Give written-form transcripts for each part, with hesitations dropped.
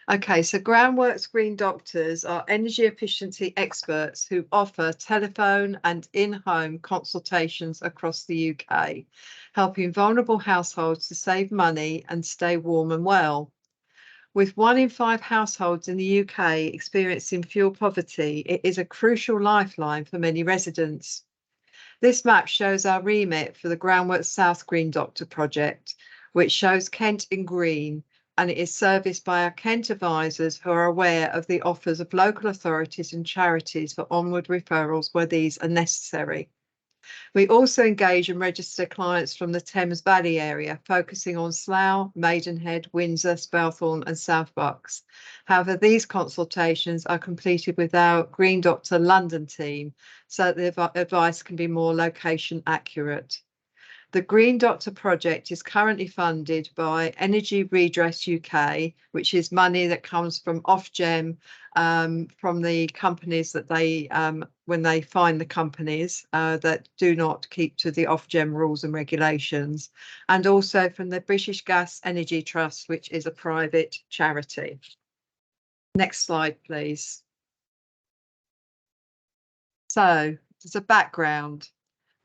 Okay, so Groundworks Green Doctors are energy efficiency experts who offer telephone and in-home consultations across the UK, helping vulnerable households to save money and stay warm and well. With 1 in 5 households in the UK experiencing fuel poverty, it is a crucial lifeline for many residents. This map shows our remit for the Groundworks South Green Doctor project, which shows Kent in green, and it is serviced by our Kent advisors who are aware of the offers of local authorities and charities for onward referrals where these are necessary. We also engage and register clients from the Thames Valley area, focusing on Slough, Maidenhead, Windsor, Spelthorne and South Bucks. However, these consultations are completed with our Green Doctor London team, so that the advice can be more location accurate. The Green Doctor project is currently funded by Energy Redress UK, which is money that comes from Ofgem, from the companies that they, when they find the companies that do not keep to the Ofgem rules and regulations, and also from the British Gas Energy Trust, which is a private charity. Next slide, please. So, as a background,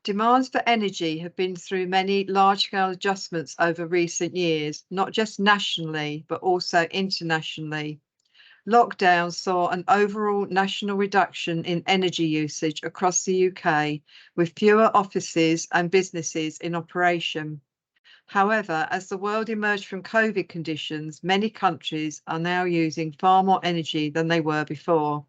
demands for energy have been through many large-scale adjustments over recent years, not just nationally, but also internationally. Lockdowns saw an overall national reduction in energy usage across the UK, with fewer offices and businesses in operation. However, as the world emerged from COVID conditions, many countries are now using far more energy than they were before.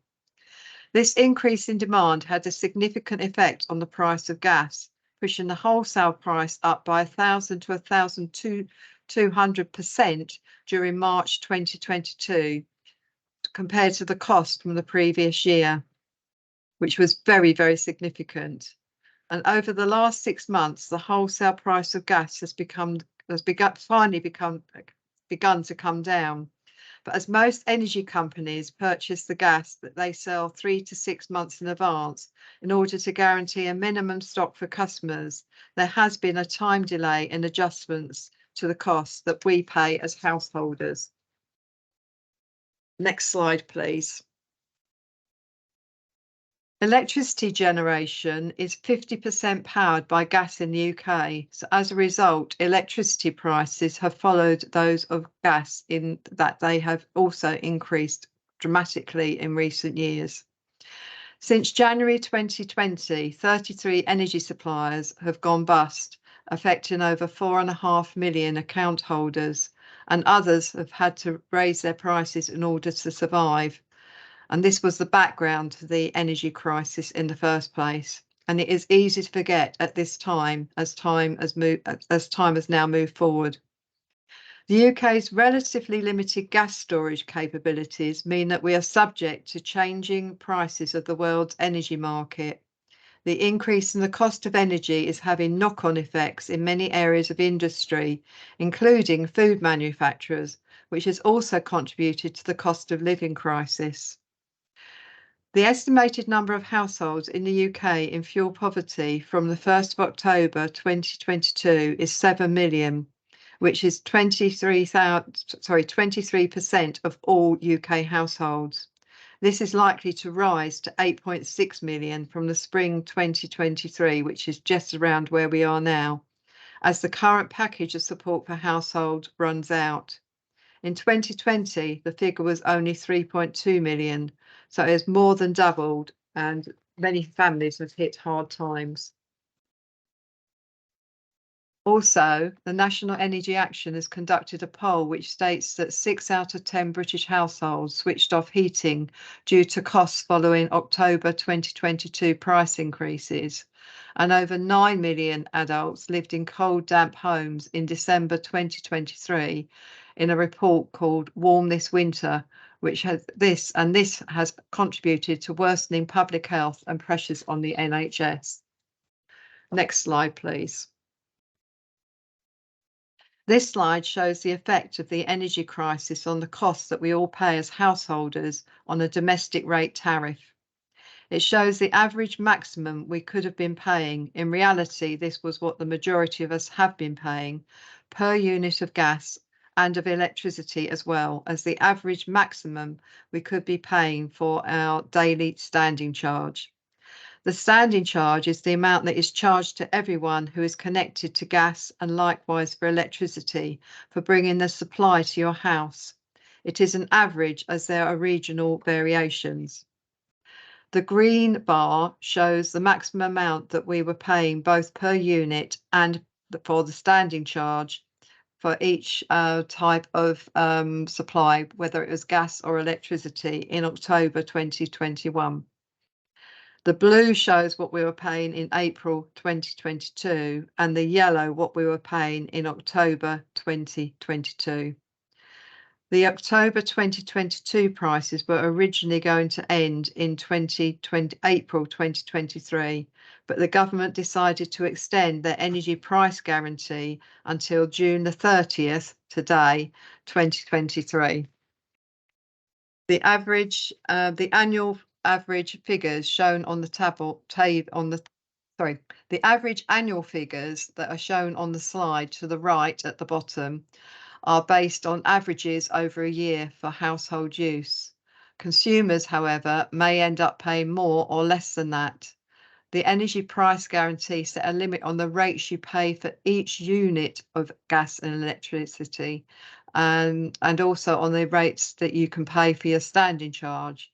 This increase in demand had a significant effect on the price of gas, pushing the wholesale price up by 1,000 to 1,200% during March 2022, compared to the cost from the previous year, which was very, very significant. And over the last 6 months, the wholesale price of gas has begun to come down. But as most energy companies purchase the gas that they sell 3 to 6 months in advance in order to guarantee a minimum stock for customers, there has been a time delay in adjustments to the costs that we pay as householders. Next slide, please. Electricity generation is 50% powered by gas in the UK. So as a result, electricity prices have followed those of gas in that they have also increased dramatically in recent years. Since January 2020, 33 energy suppliers have gone bust, affecting over 4.5 million account holders, and others have had to raise their prices in order to survive. And this was the background to the energy crisis in the first place. And it is easy to forget at this time, as time has now moved forward. The UK's relatively limited gas storage capabilities mean that we are subject to changing prices of the world's energy market. The increase in the cost of energy is having knock-on effects in many areas of industry, including food manufacturers, which has also contributed to the cost of living crisis. The estimated number of households in the UK in fuel poverty from the 1st of October 2022 is 7 million, which is 23% of all UK households. This is likely to rise to 8.6 million from the spring 2023, which is just around where we are now, as the current package of support for households runs out. In 2020, the figure was only 3.2 million, so it has more than doubled, and many families have hit hard times. Also, the National Energy Action has conducted a poll which states that 6 out of 10 British households switched off heating due to costs following October 2022 price increases, and over 9 million adults lived in cold, damp homes in December 2023 in a report called Warm This Winter, which has this has contributed to worsening public health and pressures on the NHS. Next slide, please. This slide shows the effect of the energy crisis on the costs that we all pay as householders on a domestic rate tariff. It shows the average maximum we could have been paying. In reality, this was what the majority of us have been paying per unit of gas and of electricity, as well as the average maximum we could be paying for our daily standing charge. The standing charge is the amount that is charged to everyone who is connected to gas, and likewise for electricity, for bringing the supply to your house. It is an average, as there are regional variations. The green bar shows the maximum amount that we were paying both per unit and for the standing charge for each type of supply, whether it was gas or electricity, in October 2021. The blue shows what we were paying in April 2022, and the yellow what we were paying in October 2022. The October 2022 prices were originally going to end in April 2023, but the government decided to extend their energy price guarantee until June the 30th, today, 2023. The annual average figures shown on the the average annual figures that are shown on the slide to the right at the bottom are based on averages over a year for household use. Consumers, however, may end up paying more or less than that. The energy price guarantee set a limit on the rates you pay for each unit of gas and electricity, and also on the rates that you can pay for your standing charge.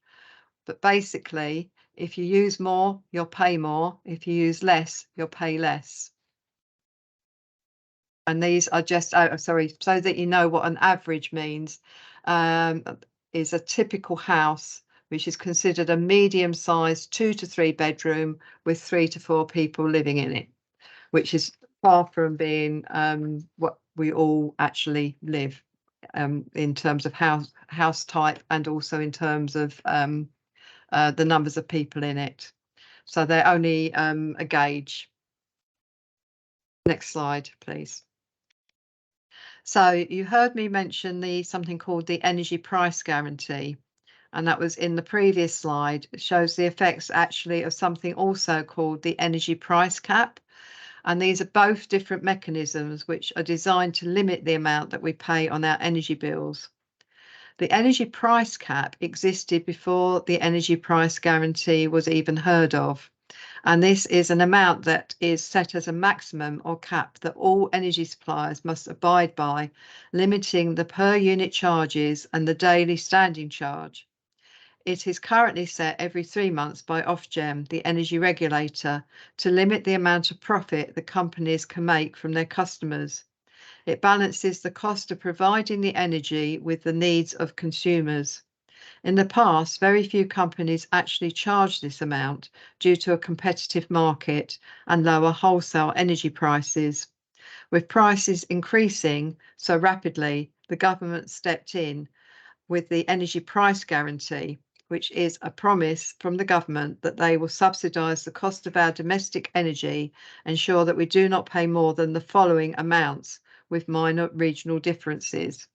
But basically, if you use more, you'll pay more. If you use less, you'll pay less. And these are just, so that you know what an average means, is a typical house, which is considered a medium-sized 2 to 3 bedroom with 3 to 4 people living in it, which is far from being what we all actually live, in terms of house type, and also in terms of the numbers of people in it. So they're only a gauge. Next slide, please. So you heard me mention something called the energy price guarantee, and that was in the previous slide. It shows the effects actually of something also called the energy price cap. And these are both different mechanisms which are designed to limit the amount that we pay on our energy bills. The energy price cap existed before the energy price guarantee was even heard of. And this is an amount that is set as a maximum or cap that all energy suppliers must abide by, limiting the per unit charges and the daily standing charge. It is currently set every 3 months by Ofgem, the energy regulator, to limit the amount of profit the companies can make from their customers. It balances the cost of providing the energy with the needs of consumers. In the past, very few companies actually charged this amount due to a competitive market and lower wholesale energy prices. With prices increasing so rapidly, the government stepped in with the energy price guarantee, which is a promise from the government that they will subsidise the cost of our domestic energy, ensure that we do not pay more than the following amounts, with minor regional differences.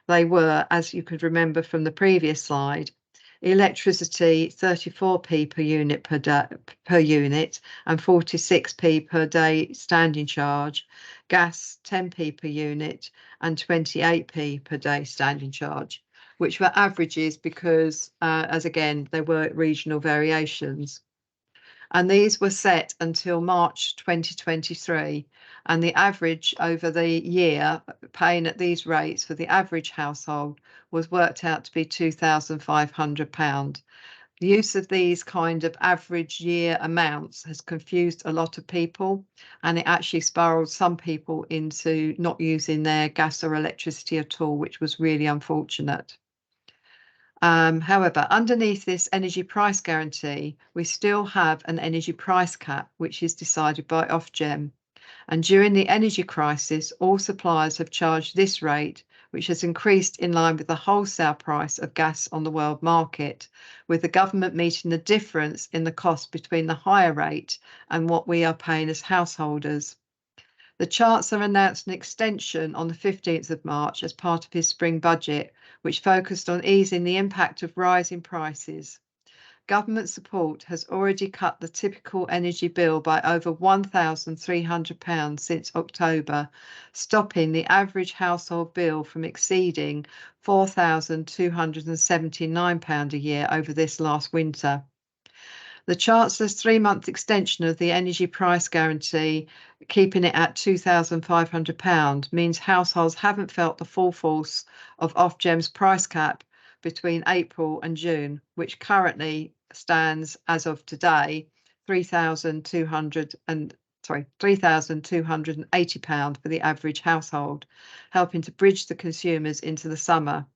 They were, as you could remember from the previous slide, electricity 34p per unit per unit and 46p per day standing charge, gas 10p per unit and 28p per day standing charge, which were averages because, as again, there were regional variations. And these were set until March 2023, and the average over the year paying at these rates for the average household was worked out to be £2,500. The use of these kind of average year amounts has confused a lot of people, and it actually spiraled some people into not using their gas or electricity at all, which was really unfortunate. However, underneath this energy price guarantee, we still have an energy price cap, which is decided by Ofgem. And during the energy crisis, all suppliers have charged this rate, which has increased in line with the wholesale price of gas on the world market, with the government meeting the difference in the cost between the higher rate and what we are paying as householders. The Chancellor announced an extension on the 15th of March as part of his spring budget, which focused on easing the impact of rising prices. government support has already cut the typical energy bill by over £1,300 since October, stopping the average household bill from exceeding £4,279 a year over this last winter. The Chancellor's 3-month extension of the energy price guarantee, keeping it at £2,500, means households haven't felt the full force of Ofgem's price cap between April and June, which currently stands, as of today, £3,280 for the average household, helping to bridge the consumers into the summer.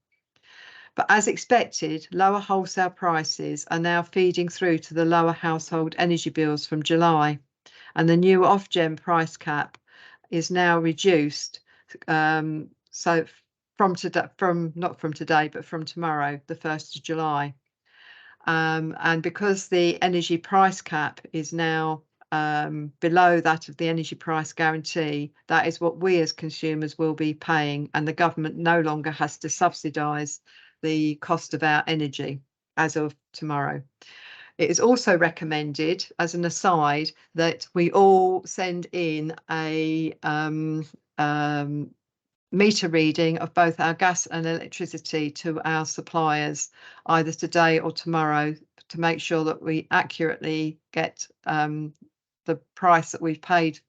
But as expected, lower wholesale prices are now feeding through to the lower household energy bills from July, and the new Ofgem price cap is now reduced. So from tomorrow, the 1st of July. And because the energy price cap is now below that of the energy price guarantee, that is what we as consumers will be paying, and the government no longer has to subsidise the cost of our energy as of tomorrow. It is also recommended, as an aside, that we all send in a meter reading of both our gas and electricity to our suppliers, either today or tomorrow, to make sure that we accurately get the price that we've paid.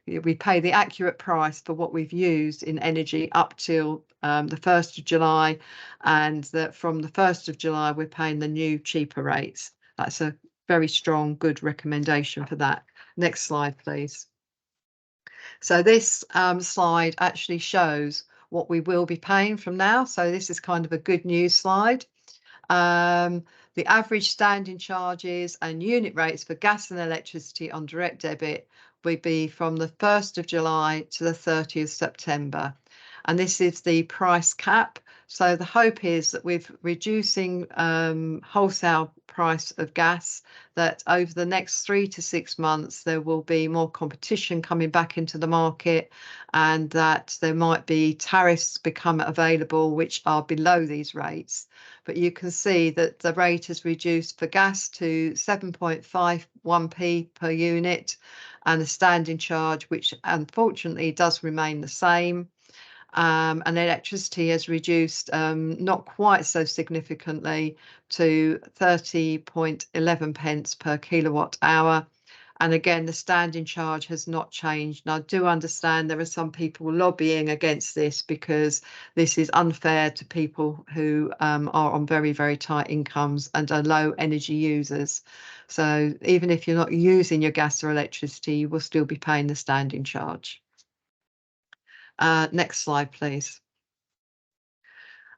We pay the accurate price for what we've used in energy up till the 1st of July, and that from the 1st of July we're paying the new cheaper rates. That's a very strong, good recommendation for that. Next slide, please. So this slide actually shows what we will be paying from now. So this is kind of a good news slide. The average standing charges and unit rates for gas and electricity on direct debit will be from the 1st of July to the 30th September. And this is the price cap. So the hope is that with reducing wholesale price of gas, that over the next 3 to 6 months, there will be more competition coming back into the market, and that there might be tariffs become available which are below these rates. But you can see that the rate is reduced for gas to 7.51p per unit, and the standing charge, which unfortunately does remain the same. And electricity has reduced not quite so significantly to 30.11 pence per kilowatt hour. And again, the standing charge has not changed. And I do understand there are some people lobbying against this because this is unfair to people who are on very, very tight incomes and are low energy users. So even if you're not using your gas or electricity, you will still be paying the standing charge. Next slide, please.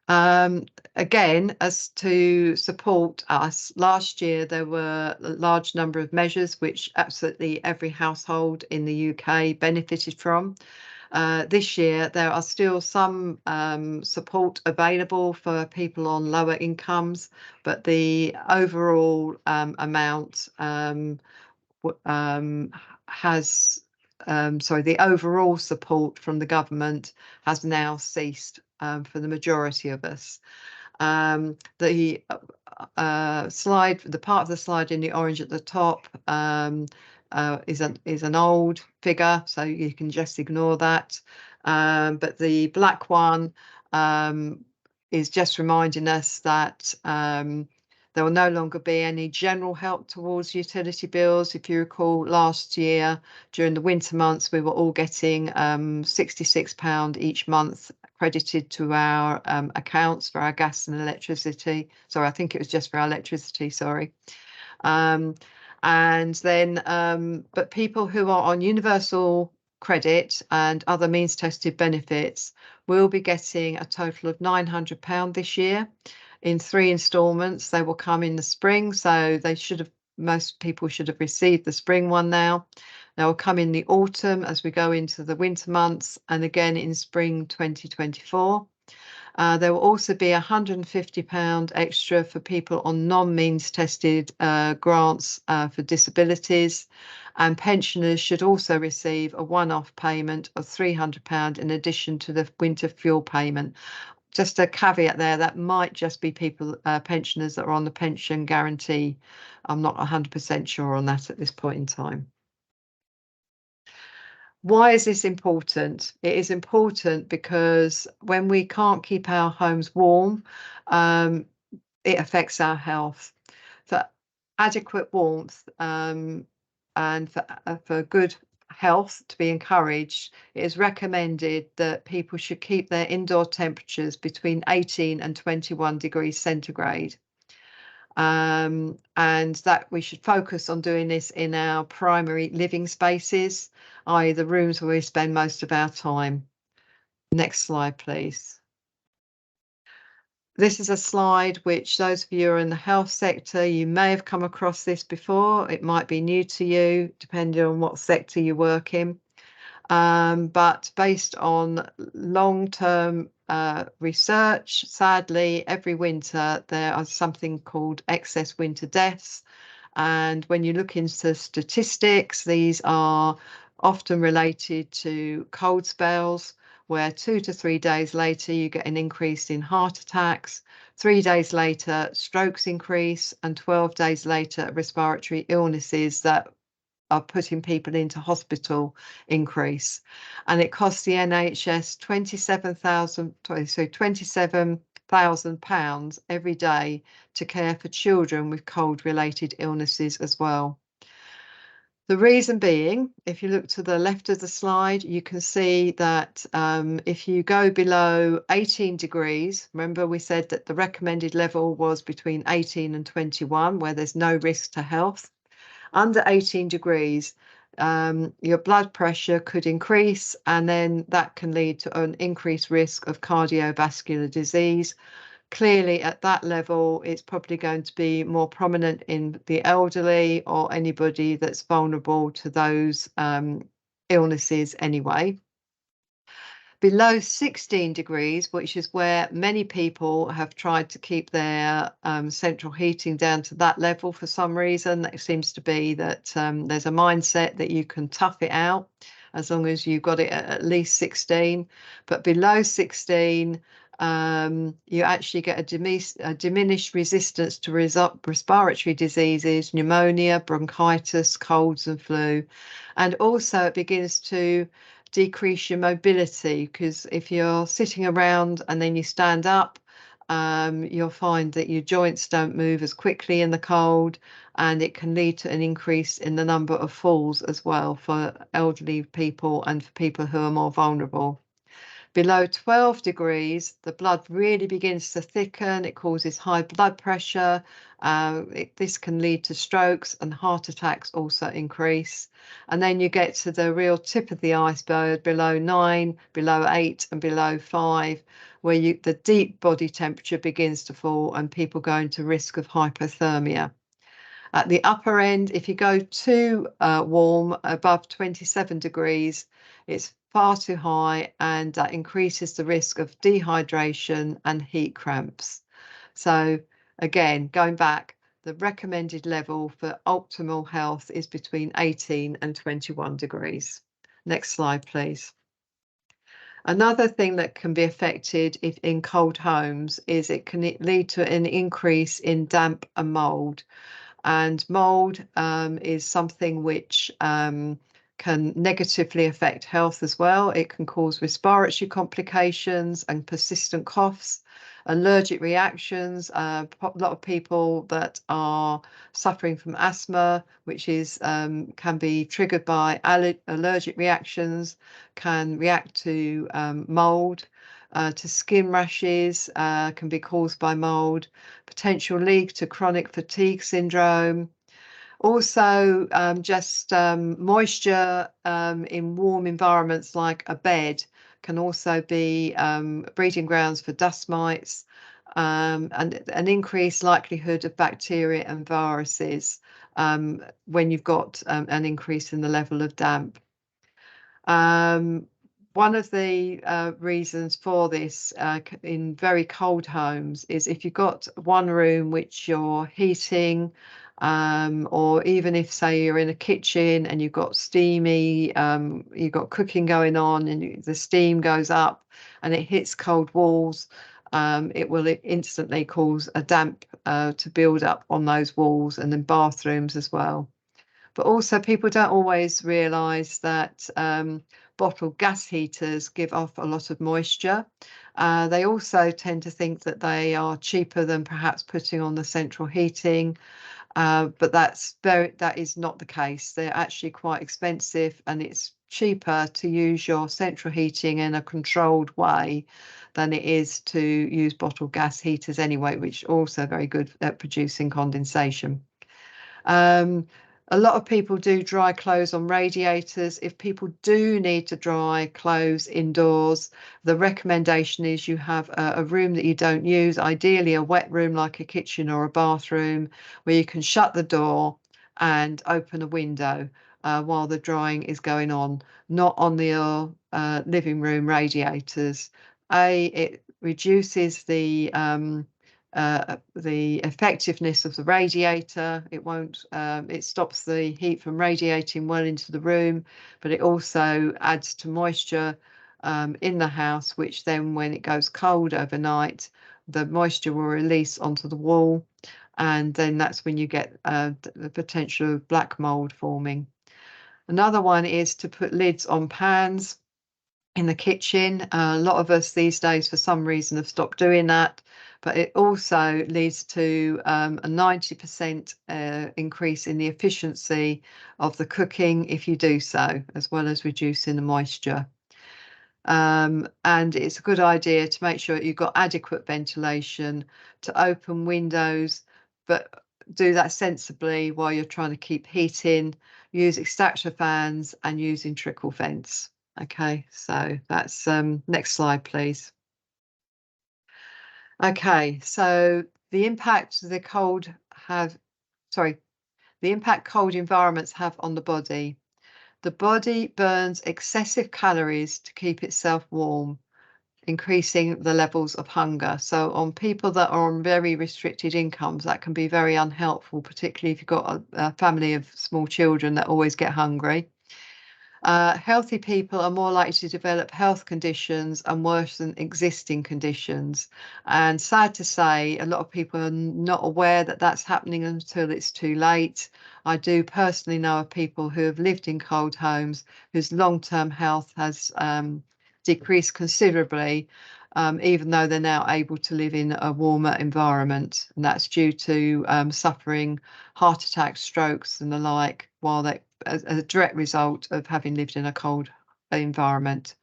Again, as to support us, last year there were a large number of measures which absolutely every household in the UK benefited from. This year there are still some support available for people on lower incomes, but the overall amount the overall support from the government has now ceased for the majority of us. The part of the slide in the orange at the top is an old figure, so you can just ignore that. But the black one is just reminding us that there will no longer be any general help towards utility bills. If you recall, last year during the winter months, we were all getting £66 each month credited to our accounts for our gas and electricity. Sorry, I think it was just for our electricity, sorry. And then, but people who are on universal credit and other means tested benefits will be getting a total of £900 this year in 3 instalments. They will come in the spring, so most people should have received the spring one now. They will come in the autumn as we go into the winter months, and again in spring 2024. There will also be £150 extra for people on non-means tested grants for disabilities, and pensioners should also receive a one-off payment of £300 in addition to the winter fuel payment. just a caveat there, that might just be people, pensioners that are on the pension guarantee. I'm not 100% sure on that at this point in time. Why is this important? It is important because when we can't keep our homes warm, it affects our health. For adequate warmth and for good health to be encouraged, it is recommended that people should keep their indoor temperatures between 18 and 21 degrees centigrade. And that we should focus on doing this in our primary living spaces, i.e. the rooms where we spend most of our time. Next slide, please. This is a slide which those of you who are in the health sector, you may have come across this before. It might be new to you, depending on what sector you work in. But based on long-term research, sadly, every winter there are something called excess winter deaths. And when you look into statistics, these are often related to cold spells, where 2 to 3 days later you get an increase in heart attacks, 3 days later strokes increase, and 12 days later respiratory illnesses that are putting people into hospital increase. And it costs the NHS £27,000 every day to care for children with cold related illnesses as well. The reason being, if you look to the left of the slide, you can see that if you go below 18 degrees, remember we said that the recommended level was between 18 and 21, where there's no risk to health. Under 18 degrees, your blood pressure could increase, and then that can lead to an increased risk of cardiovascular disease. Clearly, at that level, it's probably going to be more prominent in the elderly or anybody that's vulnerable to those illnesses anyway. Below 16 degrees, which is where many people have tried to keep their central heating down to that level for some reason. It seems to be that there's a mindset that you can tough it out as long as you've got it at least 16. But below 16, you actually get a diminished resistance to respiratory diseases, pneumonia, bronchitis, colds and flu. And also it begins to decrease your mobility, because if you're sitting around and then you stand up, you'll find that your joints don't move as quickly in the cold, and it can lead to an increase in the number of falls as well for elderly people and for people who are more vulnerable. Below 12 degrees, the blood really begins to thicken. It causes high blood pressure. This can lead to strokes, and heart attacks also increase. And then you get to the real tip of the iceberg, below 9, below 8 and below 5, where the deep body temperature begins to fall and people go into risk of hypothermia. At the upper end, if you go too warm, above 27 degrees, it's far too high, and that increases the risk of dehydration and heat cramps. So again, going back, the recommended level for optimal health is between 18 and 21 degrees. Next slide, please. Another thing that can be affected if in cold homes is it can lead to an increase in damp and mold. And mold is something which can negatively affect health as well. It can cause respiratory complications and persistent coughs, allergic reactions. A lot of people that are suffering from asthma, which is can be triggered by allergic reactions, can react to mold. To skin rashes can be caused by mold, potential leak to chronic fatigue syndrome. Also, just moisture in warm environments like a bed can also be breeding grounds for dust mites, and an increased likelihood of bacteria and viruses when you've got an increase in the level of damp. One of the reasons for this in very cold homes is if you've got one room which you're heating, or even if, say, you're in a kitchen and you've got steamy, you've got cooking going on and the steam goes up and it hits cold walls, it will instantly cause a damp to build up on those walls, and then bathrooms as well. But also, people don't always realise that bottled gas heaters give off a lot of moisture. They also tend to think that they are cheaper than perhaps putting on the central heating, but that is not the case. They're actually quite expensive, and it's cheaper to use your central heating in a controlled way than it is to use bottled gas heaters anyway, which are also very good at producing condensation. A lot of people do dry clothes on radiators. If people do need to dry clothes indoors, the recommendation is you have a room that you don't use, ideally a wet room like a kitchen or a bathroom, where you can shut the door and open a window while the drying is going on, not on the living room radiators. It reduces the effectiveness of the radiator. It stops the heat from radiating well into the room, but it also adds to moisture in the house, which then when it goes cold overnight, the moisture will release onto the wall, and then that's when you get the potential of black mold forming. Another one is to put lids on pans in the kitchen. A lot of us these days, for some reason, have stopped doing that, but it also leads to a 90% increase in the efficiency of the cooking if you do so, as well as reducing the moisture. And it's a good idea to make sure you've got adequate ventilation, to open windows, but do that sensibly while you're trying to keep heat in. Use extractor fans and using trickle vents. Okay, so that's next slide, please. Okay, so the impact cold environments have on the body. The body burns excessive calories to keep itself warm, increasing the levels of hunger. So on people that are on very restricted incomes, that can be very unhelpful, particularly if you've got a family of small children that always get hungry. Healthy people are more likely to develop health conditions and worsen existing conditions. And sad to say, a lot of people are not aware that that's happening until it's too late. I do personally know of people who have lived in cold homes whose long-term health has decreased considerably, even though they're now able to live in a warmer environment. And that's due to suffering heart attacks, strokes and the like, while they as a direct result of having lived in a cold environment.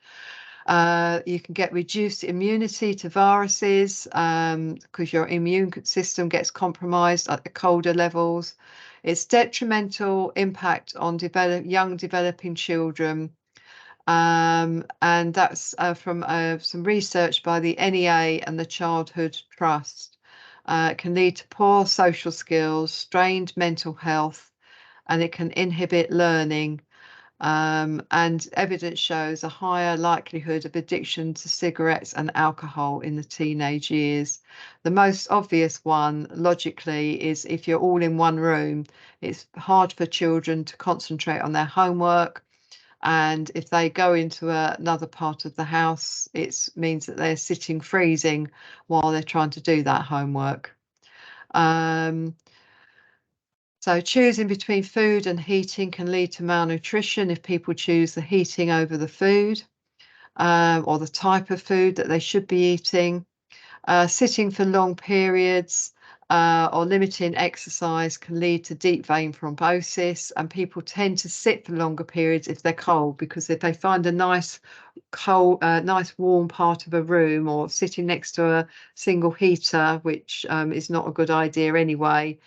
You can get reduced immunity to viruses because your immune system gets compromised at the colder levels. It's detrimental impact on young developing children. And that's from some research by the NEA and the Childhood Trust. It can lead to poor social skills, strained mental health, and it can inhibit learning. And evidence shows a higher likelihood of addiction to cigarettes and alcohol in the teenage years. The most obvious one, logically, is if you're all in one room, it's hard for children to concentrate on their homework. And if they go into another part of the house, it means that they're sitting freezing while they're trying to do that homework. So choosing between food and heating can lead to malnutrition if people choose the heating over the food or the type of food that they should be eating. Sitting for long periods or limiting exercise can lead to deep vein thrombosis, and people tend to sit for longer periods if they're cold, because if they find a nice warm part of a room, or sitting next to a single heater, which is not a good idea anyway,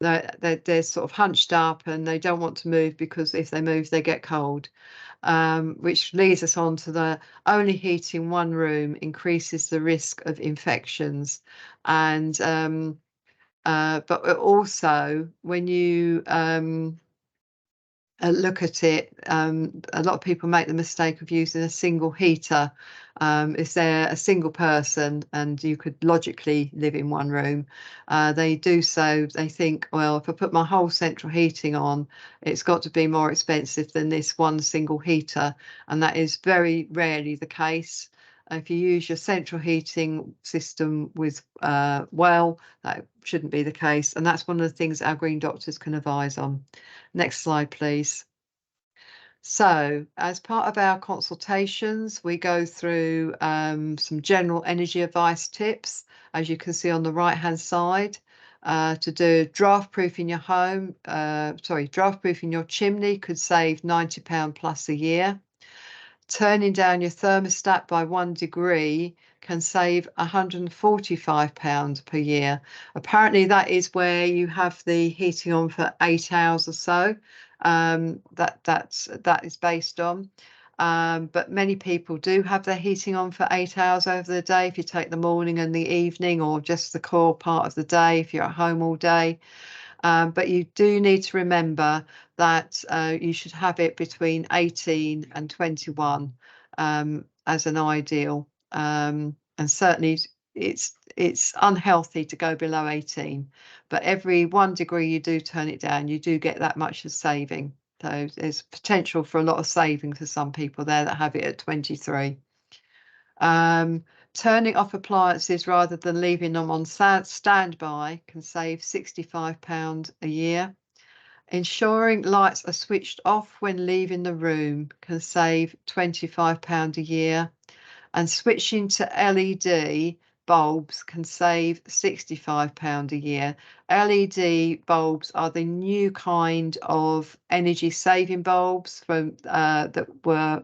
they're sort of hunched up and they don't want to move, because if they move they get cold, which leads us on to the only heating one room increases the risk of infections. And but also when you look at it, a lot of people make the mistake of using a single heater. If they're a single person and you could logically live in one room, they do so. They think, well, if I put my whole central heating on, it's got to be more expensive than this one single heater. And that is very rarely the case. If you use your central heating system with well, that shouldn't be the case. And that's one of the things our green doctors can advise on. Next slide, please. So as part of our consultations, we go through some general energy advice tips, as you can see on the right-hand side, to do draft proofing your home. Draft proofing your chimney could save £90 plus a year. Turning down your thermostat by 1 degree can save £145 per year. Apparently that is where you have the heating on for 8 hours or so. That is based on. But many people do have their heating on for 8 hours over the day if you take the morning and the evening, or just the core part of the day if you're at home all day. But you do need to remember that you should have it between 18 and 21 as an ideal. And certainly it's unhealthy to go below 18. But every 1 degree you do turn it down, you do get that much of saving. So there's potential for a lot of saving for some people there that have it at 23. Turning off appliances rather than leaving them on standby can save £65 a year. Ensuring lights are switched off when leaving the room can save £25 a year. And switching to LED bulbs can save £65 a year. LED bulbs are the new kind of energy saving bulbs from that were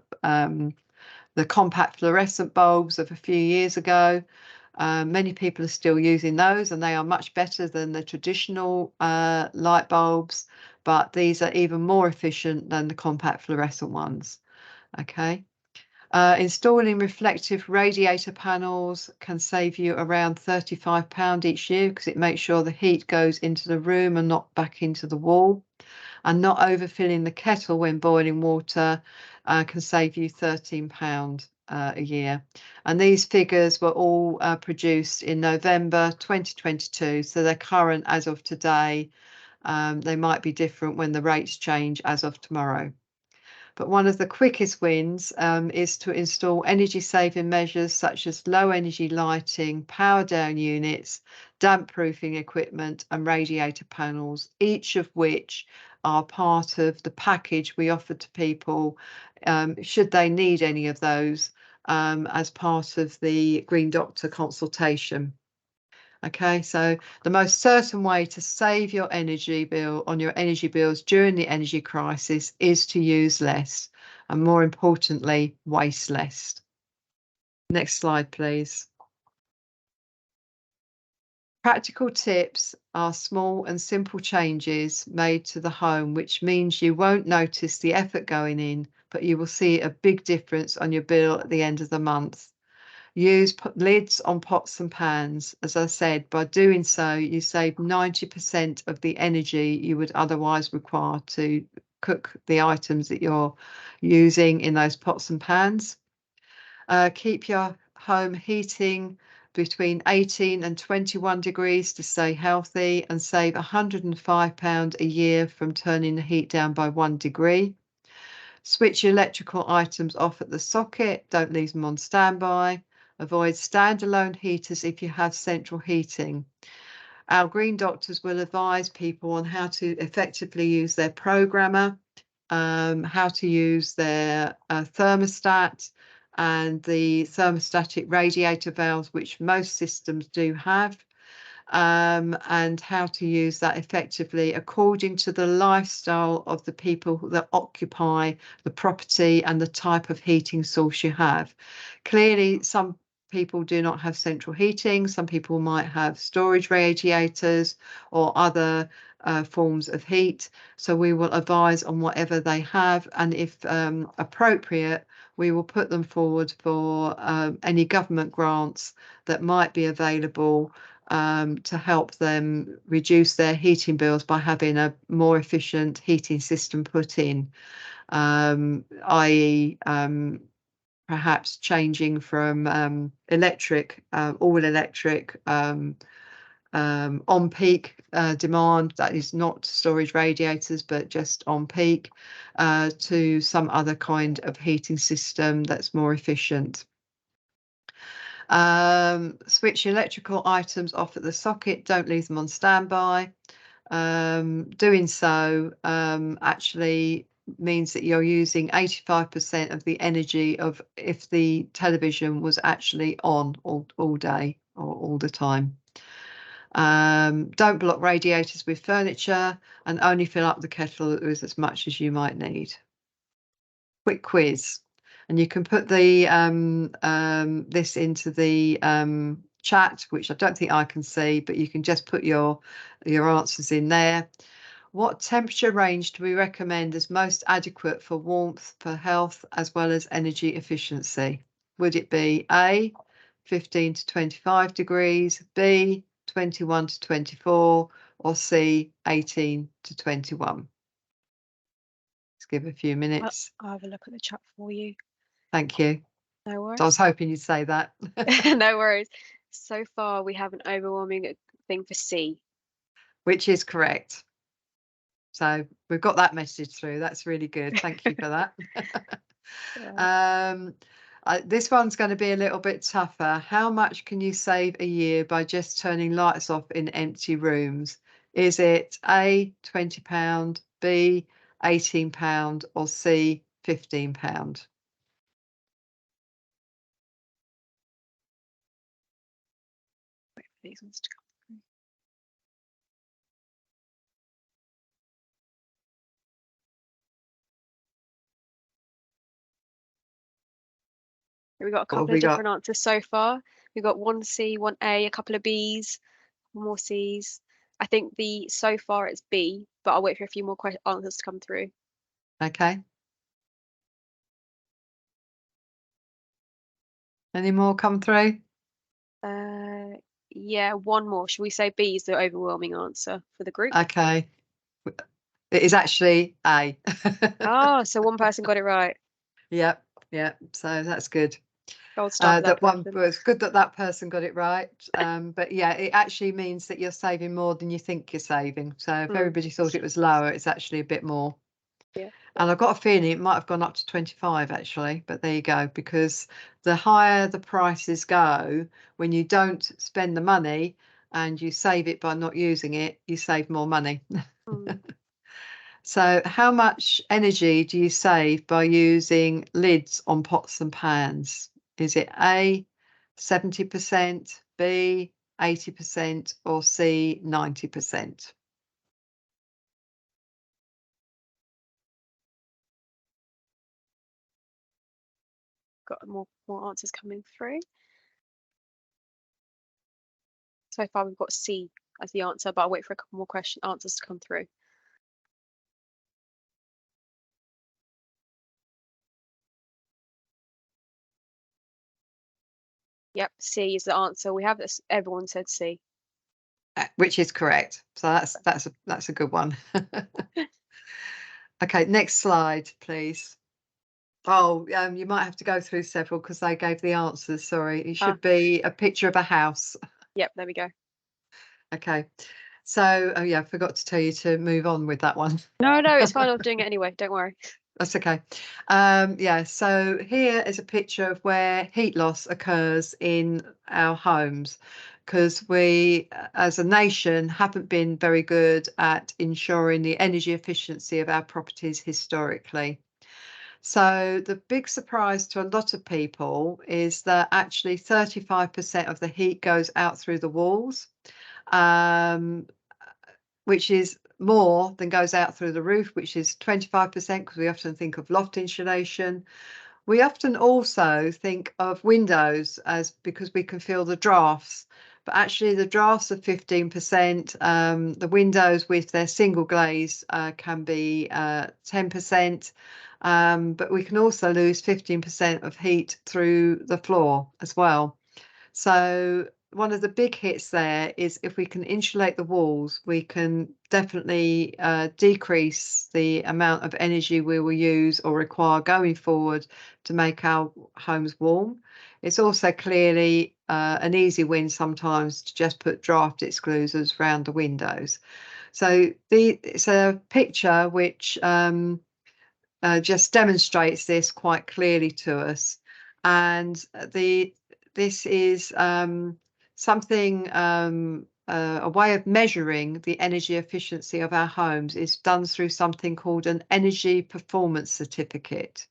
the compact fluorescent bulbs of a few years ago. Many people are still using those, and they are much better than the traditional light bulbs, but these are even more efficient than the compact fluorescent ones. Okay. Installing reflective radiator panels can save you around £35 each year, because it makes sure the heat goes into the room and not back into the wall. And not overfilling the kettle when boiling water can save you £13 a year. And these figures were all produced in November 2022, so they're current as of today. They might be different when the rates change as of tomorrow. But one of the quickest wins is to install energy saving measures such as low energy lighting, power down units, damp proofing equipment and radiator panels, each of which are part of the package we offer to people should they need any of those as part of the Green Doctor consultation. Okay, so the most certain way to save your energy bill on your energy bills during the energy crisis is to use less, and more importantly, waste less. Next slide, please. Practical tips are small and simple changes made to the home, which means you won't notice the effort going in, but you will see a big difference on your bill at the end of the month. Use lids on pots and pans. As I said, by doing so, you save 90% of the energy you would otherwise require to cook the items that you're using in those pots and pans. Keep your home heating between 18 and 21 degrees to stay healthy, and save £105 a year from turning the heat down by 1 degree. Switch your electrical items off at the socket. Don't leave them on standby. Avoid standalone heaters if you have central heating. Our green doctors will advise people on how to effectively use their programmer, how to use their thermostat and the thermostatic radiator valves, which most systems do have, and how to use that effectively according to the lifestyle of the people that occupy the property and the type of heating source you have. Clearly, some people do not have central heating. Some people might have storage radiators or other forms of heat. So we will advise on whatever they have, and if appropriate, we will put them forward for any government grants that might be available to help them reduce their heating bills by having a more efficient heating system put in, i.e. Perhaps changing from electric, all electric, on peak demand, that is not storage radiators but just on peak, to some other kind of heating system that's more efficient. Switch electrical items off at the socket. Don't leave them on standby. Doing so actually means that you're using 85% of the energy of if the television was actually on all day or all the time. Don't block radiators with furniture and only fill up the kettle with as much as you might need. Quick quiz, and you can put the this into the chat, which I don't think I can see, but you can just put your answers in there. What temperature range do we recommend as most adequate for warmth, for health, as well as energy efficiency? Would it be A, 15 to 25 degrees, B, 21 to 24, or C, 18 to 21? Let's give a few minutes. I'll have a look at the chat for you. Thank you. No worries. I was hoping you'd say that. No worries. So far, we have an overwhelming thing for C. Which is correct. So we've got that message through. That's really good. Thank you for that. This one's going to be a little bit tougher. How much can you save a year by just turning lights off in empty rooms? Is it A, £20, B, £18, or C, £15? Wait for these ones to come through. We've got a couple of different answers so far. We've got one C, one A, a couple of Bs, more Cs. I think so far it's B, but I'll wait for a few more answers to come through. Okay. Any more come through? Yeah, one more. Should we say B is the overwhelming answer for the group? Okay. It is actually A. Oh, so one person got it right. Yep. So that's good. Gold star for that one, person. it's good that person got it right. But yeah, it actually means that you're saving more than you think you're saving. So if everybody thought it was lower, it's actually a bit more. Yeah. And I've got a feeling it might have gone up to 25 actually, but there you go, because the higher the prices go, when you don't spend the money and you save it by not using it, you save more money. So how much energy do you save by using lids on pots and pans? Is it A, 70%, B, 80%, or C, 90%? Got more answers coming through. So far we've got C as the answer, but I'll wait for a couple more answers to come through. Yep, C is the answer. We have this. Everyone said C, which is correct. So that's a good one. Okay, next slide, please. Oh, you might have to go through several because they gave the answers. Sorry, it should be a picture of a house. Yep, there we go. Okay, so oh yeah, I forgot to tell you to move on with that one. No, it's fine. I'm doing it anyway. Don't worry. That's okay. Yeah, so here is a picture of where heat loss occurs in our homes, because we, as a nation, haven't been very good at ensuring the energy efficiency of our properties historically. So the big surprise to a lot of people is that actually 35% of the heat goes out through the walls, which is more than goes out through the roof, which is 25%, because we often think of loft insulation. We often also think of windows as because we can feel the drafts, but actually the drafts are 15%. The windows with their single glaze can be 10%, but we can also lose 15% of heat through the floor as well. So one of the big hits there is if we can insulate the walls, we can definitely decrease the amount of energy we will use or require going forward to make our homes warm. It's also clearly an easy win sometimes to just put draft exclusers around the windows. So it's a picture which just demonstrates this quite clearly to us. And the this is something, a way of measuring the energy efficiency of our homes is done through something called an energy performance certificate.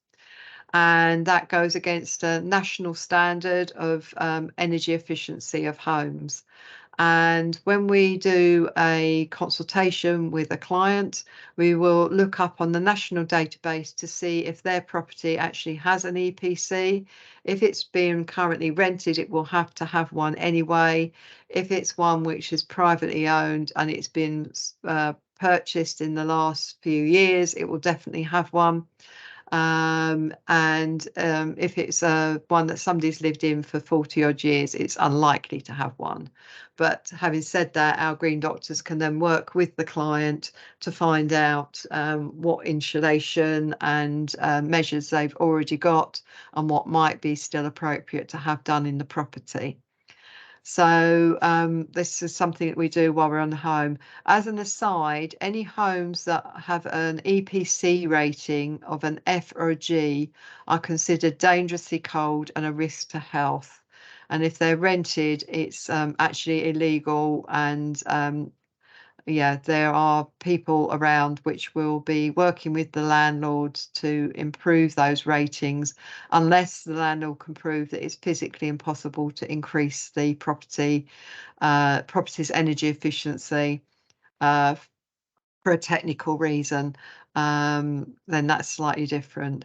And that goes against a national standard of energy efficiency of homes. And when we do a consultation with a client, we will look up on the national database to see if their property actually has an EPC. If it's being currently rented, it will have to have one anyway. If it's one which is privately owned and it's been purchased in the last few years, it will definitely have one. If it's one that somebody's lived in for 40 odd years, it's unlikely to have one. But having said that, our green doctors can then work with the client to find out what insulation and measures they've already got and what might be still appropriate to have done in the property. So this is something that we do while we're on the home. As an aside, any homes that have an EPC rating of an F or a G are considered dangerously cold and a risk to health. And if they're rented, it's actually illegal, and yeah, there are people around which will be working with the landlords to improve those ratings, unless the landlord can prove that it's physically impossible to increase the property's energy efficiency for a technical reason. Then that's slightly different.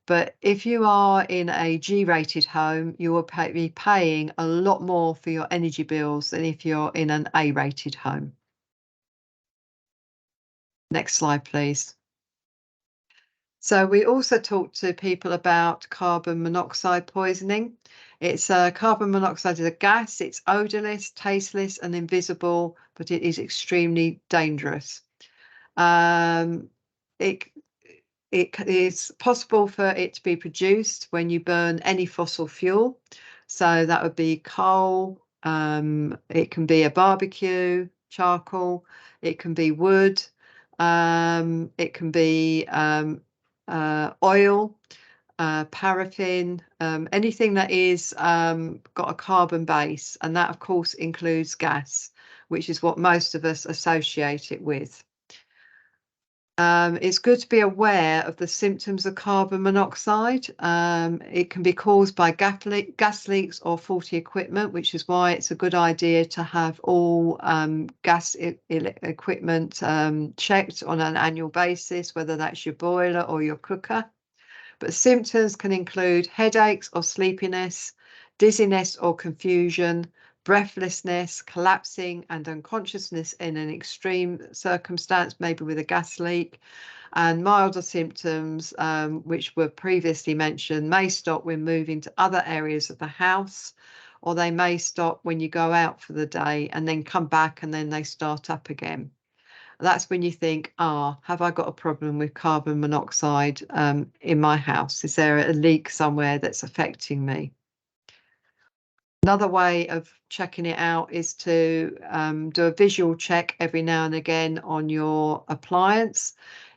But if you are in a G-rated home, you will be paying a lot more for your energy bills than if you're in an A-rated home. Next slide, please. So we also talk to people about carbon monoxide poisoning. It's carbon monoxide is a gas. It's odorless, tasteless, and invisible, but it is extremely dangerous. It is possible for it to be produced when you burn any fossil fuel. So that would be coal. It can be a barbecue, charcoal. It can be wood. It can be oil, paraffin, anything that is got a carbon base, and that of course includes gas, which is what most of us associate it with. It's good to be aware of the symptoms of carbon monoxide. It can be caused by gas leaks or faulty equipment, which is why it's a good idea to have all gas equipment checked on an annual basis, whether that's your boiler or your cooker. But symptoms can include headaches or sleepiness, dizziness or confusion, breathlessness, collapsing and unconsciousness in an extreme circumstance, maybe with a gas leak, and milder symptoms, which were previously mentioned, may stop when moving to other areas of the house, or they may stop when you go out for the day and then come back and then they start up again. That's when you think, have I got a problem with carbon monoxide in my house? Is there a leak somewhere that's affecting me? Another way of checking it out is to do a visual check every now and again on your appliance.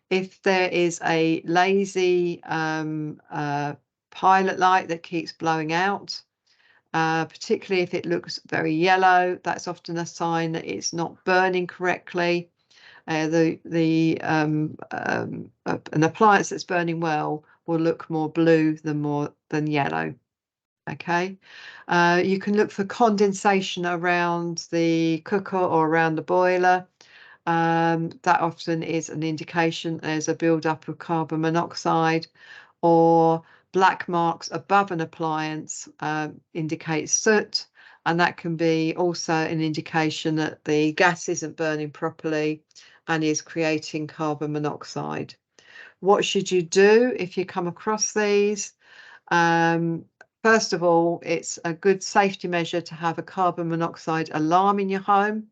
If there is a lazy pilot light that keeps blowing out, particularly if it looks very yellow, that's often a sign that it's not burning correctly. An appliance that's burning well will look more blue than yellow. Okay, you can look for condensation around the cooker or around the boiler. That often is an indication there's a buildup of carbon monoxide, or black marks above an appliance indicates soot, and that can be also an indication that the gas isn't burning properly and is creating carbon monoxide. What should you do if you come across these? First of all, it's a good safety measure to have a carbon monoxide alarm in your home.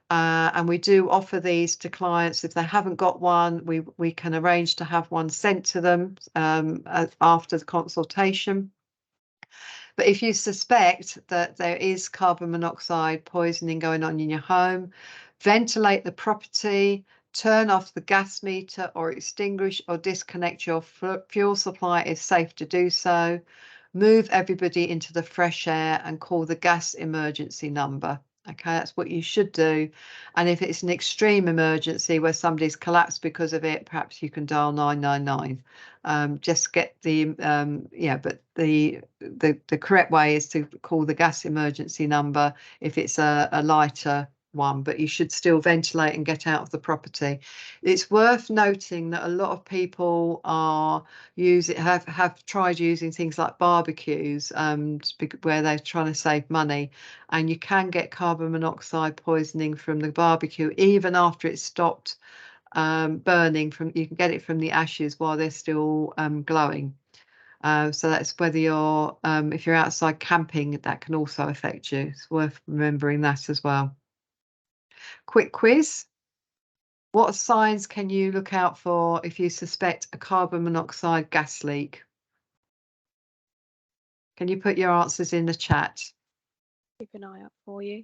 And we do offer these to clients. If they haven't got one, we can arrange to have one sent to them after the consultation. But if you suspect that there is carbon monoxide poisoning going on in your home, ventilate the property, turn off the gas meter or extinguish or disconnect your fuel supply if safe to do so. move everybody into the fresh air and call the gas emergency number. Okay, that's what you should do. And if it's an extreme emergency where somebody's collapsed because of it, perhaps you can dial 999. Just get the yeah, but the correct way is to call the gas emergency number if it's a lighter one, but you should still ventilate and get out of the property. It's worth noting that a lot of people are have tried using things like barbecues where they're trying to save money, and you can get carbon monoxide poisoning from the barbecue even after it's stopped burning. You can get it from the ashes while they're still glowing. So that's whether you're if you're outside camping, that can also affect you. It's worth remembering that as well. Quick quiz. What signs can you look out for if you suspect a carbon monoxide gas leak? Can you put your answers in the chat? Keep an eye out for you.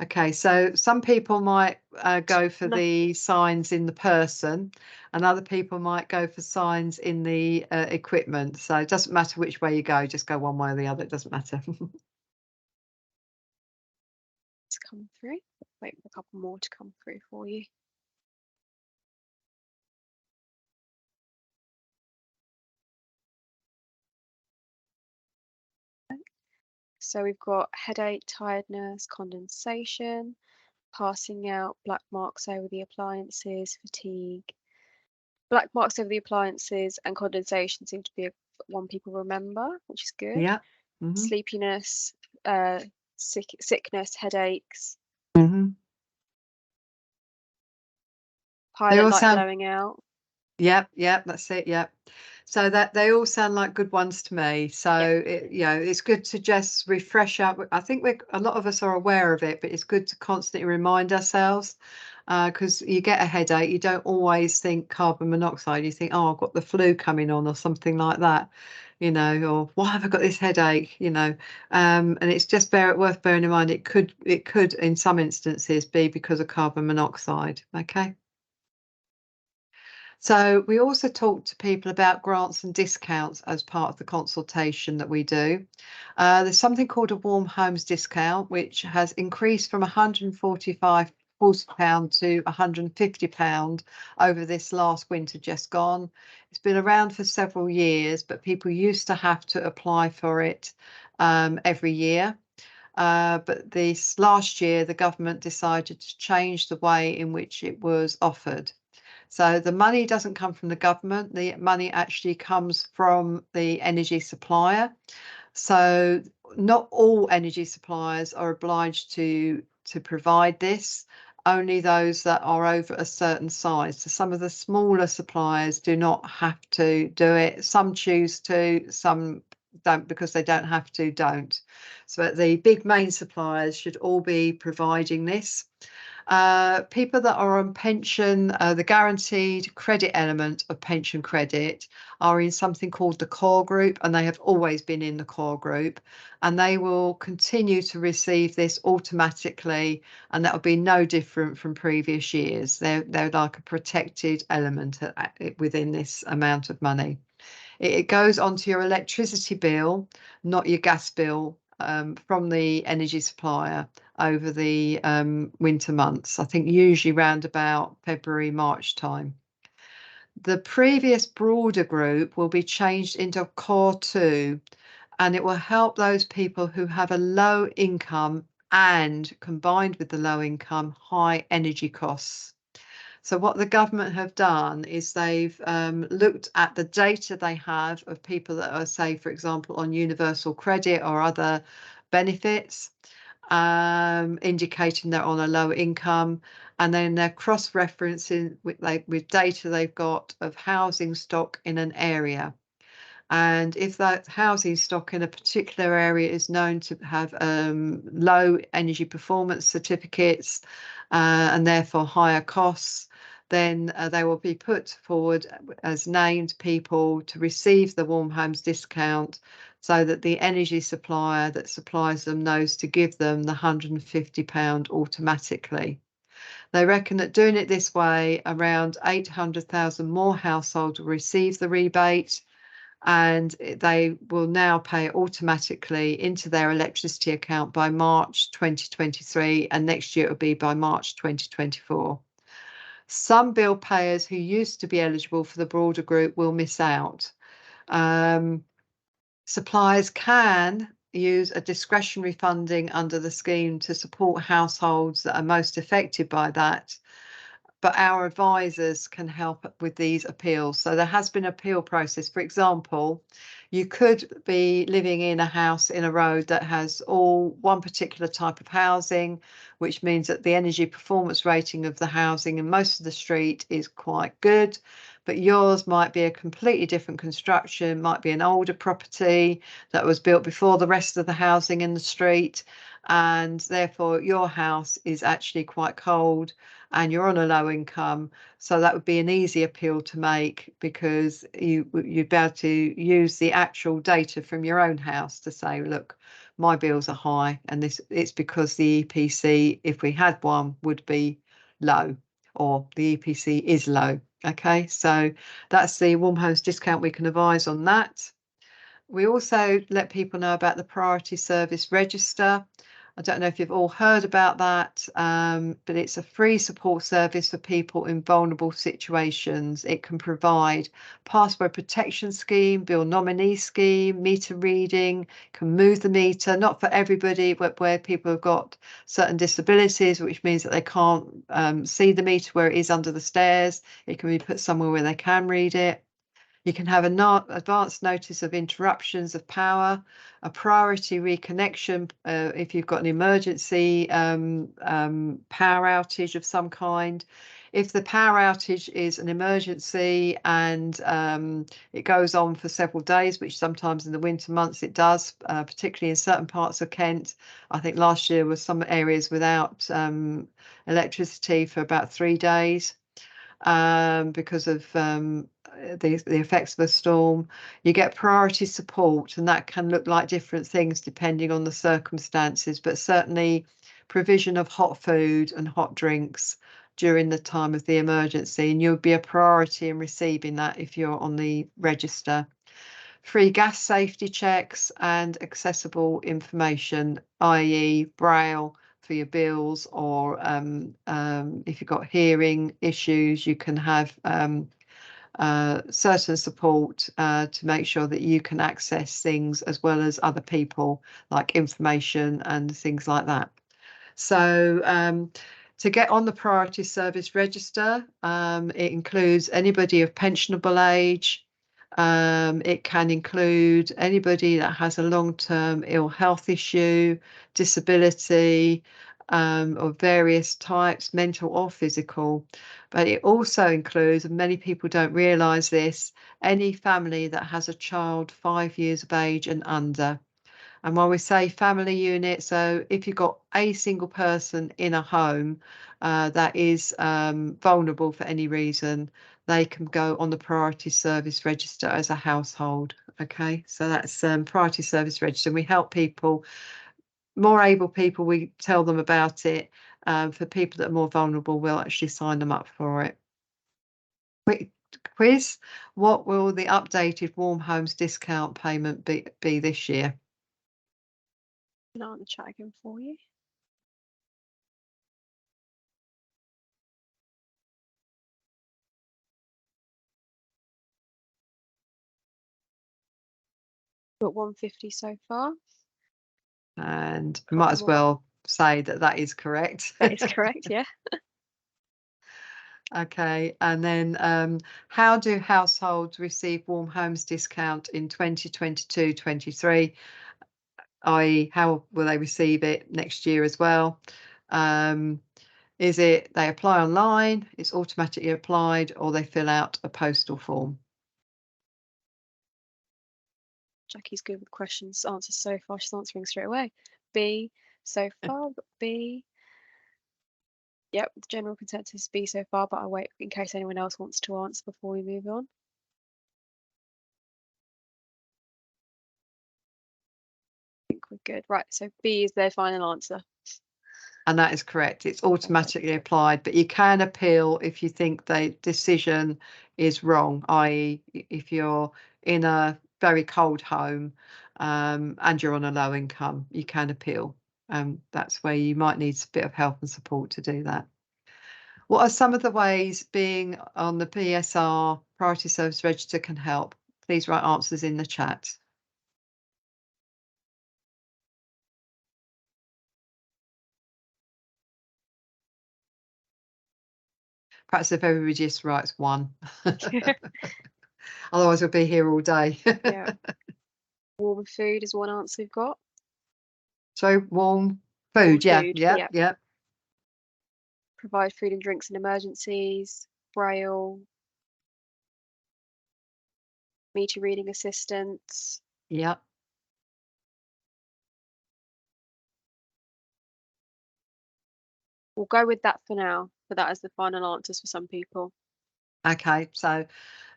Okay, so some people might go for the signs in the person, and other people might go for signs in the equipment. So it doesn't matter which way you go, just go one way or the other. It doesn't matter. It's come through. Wait for a couple more to come through for you. So we've got headache, tiredness, condensation, passing out, black marks over the appliances, fatigue. Black marks over the appliances and condensation seem to be one people remember, which is good. Yeah. Sleepiness, sickness, headaches. Pilot light blowing out. Yep, that's it. Yep. So that they all sound like good ones to me. So it's good to just refresh up. I think a lot of us are aware of it, but it's good to constantly remind ourselves because you get a headache. You don't always think carbon monoxide. You think, oh, I've got the flu coming on or something like that, or why have I got this headache, and it's just worth bearing in mind. It could in some instances be because of carbon monoxide. Okay. So we also talk to people about grants and discounts as part of the consultation that we do. There's something called a warm homes discount, which has increased from £145 to £150 over this last winter just gone. It's been around for several years, but people used to have to apply for it every year. But this last year, the government decided to change the way in which it was offered. So the money doesn't come from the government. The money actually comes from the energy supplier. So not all energy suppliers are obliged to provide this, only those that are over a certain size. So some of the smaller suppliers do not have to do it. Some choose to, some don't because they don't have to, don't. So the big main suppliers should all be providing this. People that are on pension, the guaranteed credit element of pension credit are in something called the core group, and they have always been in the core group, and they will continue to receive this automatically, and that will be no different from previous years. They're like a protected element within this amount of money. It goes onto your electricity bill, not your gas bill, from the energy supplier over the winter months. I think usually round about February, March time. The previous broader group will be changed into core 2, and it will help those people who have a low income and, combined with the low income, high energy costs. So what the government have done is they've looked at the data they have of people that are, say, for example, on universal credit or other benefits, indicating they're on a low income, and then they're cross-referencing with data they've got of housing stock in an area. And if that housing stock in a particular area is known to have low energy performance certificates and therefore higher costs, then they will be put forward as named people to receive the warm homes discount, so that the energy supplier that supplies them knows to give them the £150 automatically. They reckon that doing it this way, around 800,000 more households will receive the rebate, and they will now pay it automatically into their electricity account by March 2023, and next year it will be by March 2024. Some bill payers who used to be eligible for the broader group will miss out. Suppliers can use a discretionary funding under the scheme to support households that are most affected by that, but our advisors can help with these appeals. So there has been an appeal process. For example, you could be living in a house in a road that has all one particular type of housing, which means that the energy performance rating of the housing in most of the street is quite good, but yours might be a completely different construction, might be an older property that was built before the rest of the housing in the street, and therefore your house is actually quite cold and you're on a low income. So that would be an easy appeal to make, because you'd be able to use the actual data from your own house to say, look, my bills are high, and it's because the EPC, if we had one, would be low, or the EPC is low. Okay, so that's the Warm Homes discount. We can advise on that. We also let people know about the Priority Service Register. I don't know if you've all heard about that, but it's a free support service for people in vulnerable situations. It can provide password protection scheme, bill nominee scheme, meter reading, can move the meter, not for everybody, but where people have got certain disabilities, which means that they can't see the meter where it is under the stairs. It can be put somewhere where they can read it. You can have an advance notice of interruptions of power, a priority reconnection if you've got an emergency power outage of some kind. If the power outage is an emergency and it goes on for several days, which sometimes in the winter months it does, particularly in certain parts of Kent. I think last year was some areas without electricity for about 3 days. Because of the effects of the storm. You get priority support, and that can look like different things depending on the circumstances, but certainly provision of hot food and hot drinks during the time of the emergency, and you'll be a priority in receiving that if you're on the register. Free gas safety checks and accessible information, i.e. Braille for your bills, or if you've got hearing issues, you can have certain support to make sure that you can access things as well as other people, like information and things like that. So to get on the Priority Service Register, it includes anybody of pensionable age. It can include anybody that has a long-term ill health issue, disability of various types, mental or physical. But it also includes, and many people don't realise this, any family that has a child 5 years of age and under. And when we say family unit, so if you've got a single person in a home that is vulnerable for any reason, they can go on the Priority Service Register as a household. Okay, so that's Priority Service Register. We help people, more able people, we tell them about it. For people that are more vulnerable, we'll actually sign them up for it. Quick quiz: what will the updated Warm Homes discount payment be this year? Put it on the chat again for you. Got 150 so far. And we might as well say that that is correct. That is correct, yeah. Okay, and then how do households receive Warm Homes discount in 2022-23? i.e. how will they receive it next year as well? Is it they apply online, it's automatically applied, or they fill out a postal form? Jackie's good with questions, answers so far. She's answering straight away. B so far, but B. Yep, the general consensus is B so far, but I'll wait in case anyone else wants to answer before we move on. I think we're good. Right, so B is their final answer. And that is correct. It's automatically applied, but you can appeal if you think the decision is wrong, i.e. if you're in a very cold home and you're on a low income, you can appeal. That's where you might need a bit of help and support to do that. What are some of the ways being on the PSR Priority Service Register can help? Please write answers in the chat. Perhaps if everybody just writes one. Otherwise we'll be here all day. Yeah. Warm food is one answer we've got. So warm food, Warm yeah, food, yeah, yeah. yeah. Provide food and drinks in emergencies. Braille. Meter reading assistance. Yeah. We'll go with that for now, but that is the final answers for some people. Okay, so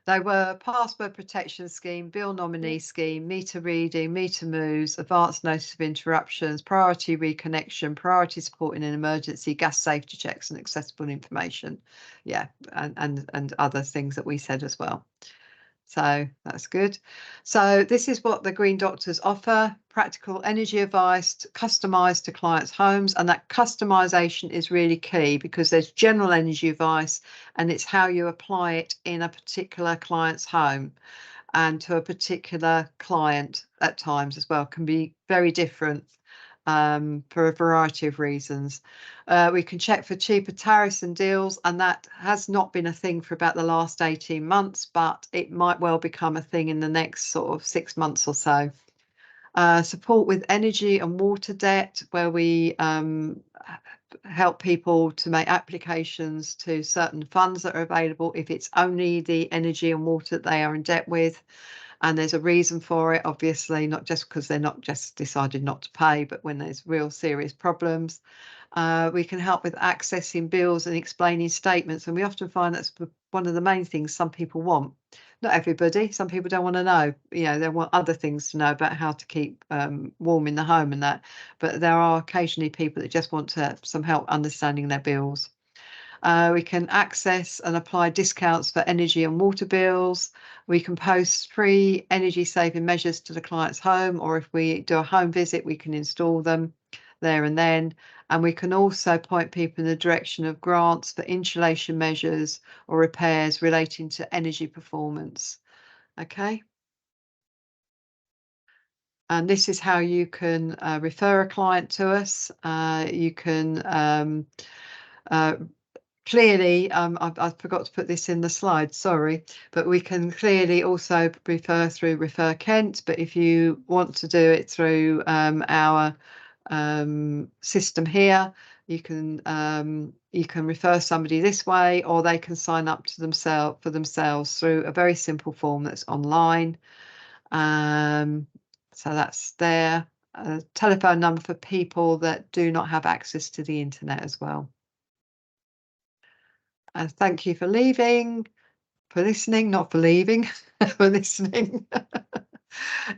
they were password protection scheme, bill nominee scheme, meter reading, meter moves, advanced notice of interruptions, priority reconnection, priority support in an emergency, gas safety checks and accessible information. Yeah, and other things that we said as well. So that's good. So this is what the Green Doctors offer: practical energy advice customised to clients' homes, and that customisation is really key because there's general energy advice and it's how you apply it in a particular client's home and to a particular client at times as well, can be very different for a variety of reasons. We can check for cheaper tariffs and deals, and that has not been a thing for about the last 18 months, but it might well become a thing in the next sort of 6 months or so. Support with energy and water debt, where we help people to make applications to certain funds that are available if it's only the energy and water that they are in debt with. And there's a reason for it, obviously, not just because they're not just decided not to pay, but when there's real serious problems. We can help with accessing bills and explaining statements. And we often find that's one of the main things some people want. Not everybody, some people don't want to know, they want other things to know about how to keep warm in the home and that. But there are occasionally people that just want some help understanding their bills. We can access and apply discounts for energy and water bills. We can post free energy saving measures to the client's home, or if we do a home visit, we can install them there and then. And we can also point people in the direction of grants for insulation measures or repairs relating to energy performance. Okay. And this is how you can refer a client to us. You can clearly, I forgot to put this in the slide, sorry, but we can clearly also refer through ReferKent. But if you want to do it through our system here, you can refer somebody this way, or they can sign up to themselves through a very simple form that's online. So that's there. A telephone number for people that do not have access to the internet as well. And thank you for listening, not for leaving, for listening.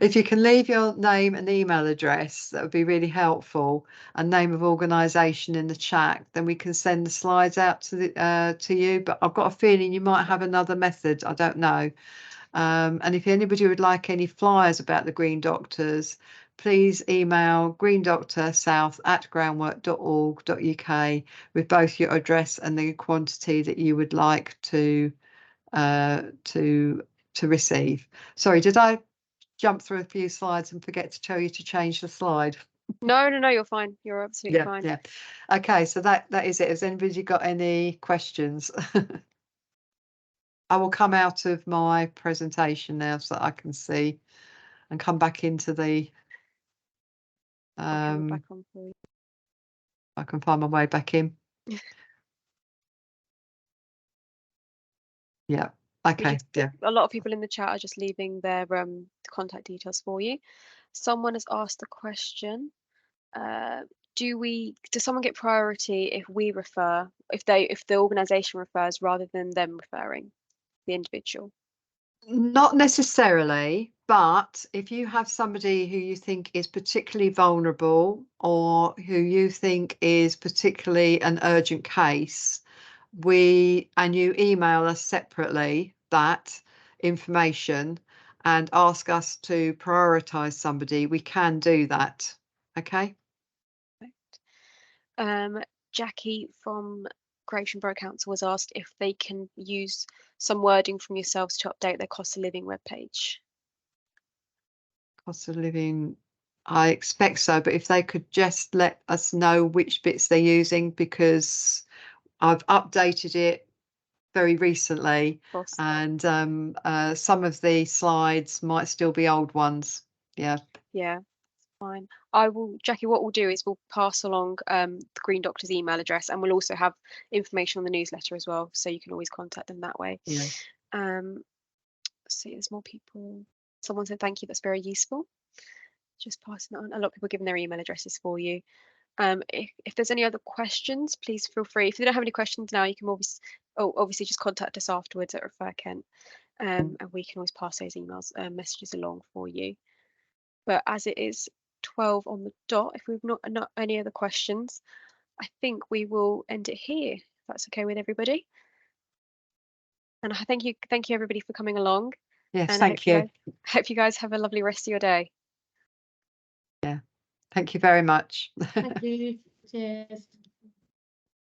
If you can leave your name and email address, that would be really helpful, and name of organisation in the chat, then we can send the slides out to you. But I've got a feeling you might have another method. I don't know. And if anybody would like any flyers about the Green Doctors, please email greendoctorsouth@groundwork.org.uk with both your address and the quantity that you would like to receive. Sorry, did I jump through a few slides and forget to tell you to change the slide? No, you're fine. You're absolutely fine. Yeah. Okay, so that is it. Has anybody got any questions? I will come out of my presentation now so that I can see and come back into the Back on for you. I can find my way back in. Yeah. Okay. Yeah. A lot of people in the chat are just leaving their contact details for you. Someone has asked the question, does someone get priority if we refer, if the organisation refers rather than them referring the individual? Not necessarily, but if you have somebody who you think is particularly vulnerable or who you think is particularly an urgent case, and you email us separately that information and ask us to prioritize somebody, we can do that. Okay. Jackie from Creation Borough Council was asked if they can use some wording from yourselves to update their cost of living webpage. Cost of living, I expect so, but if they could just let us know which bits they're using, because I've updated it very recently, and some of the slides might still be old ones. Yeah. Yeah, fine. Jackie, what we'll do is we'll pass along the Green Doctor's email address, and we'll also have information on the newsletter as well, so you can always contact them that way. Yeah. See, there's more people. Someone said thank you, that's very useful. Just passing it on. A lot of people giving their email addresses for you. If there's any other questions, please feel free. If you don't have any questions now, you can obviously just contact us afterwards at ReferKent, and we can always pass those emails messages along for you. But as it is 12 on the dot, if we've not any other questions, I think we will end it here, if that's okay with everybody. And I thank you everybody for coming along. Yes, and thank you. I hope you guys have a lovely rest of your day. Yeah, thank you very much. Thank you. Cheers.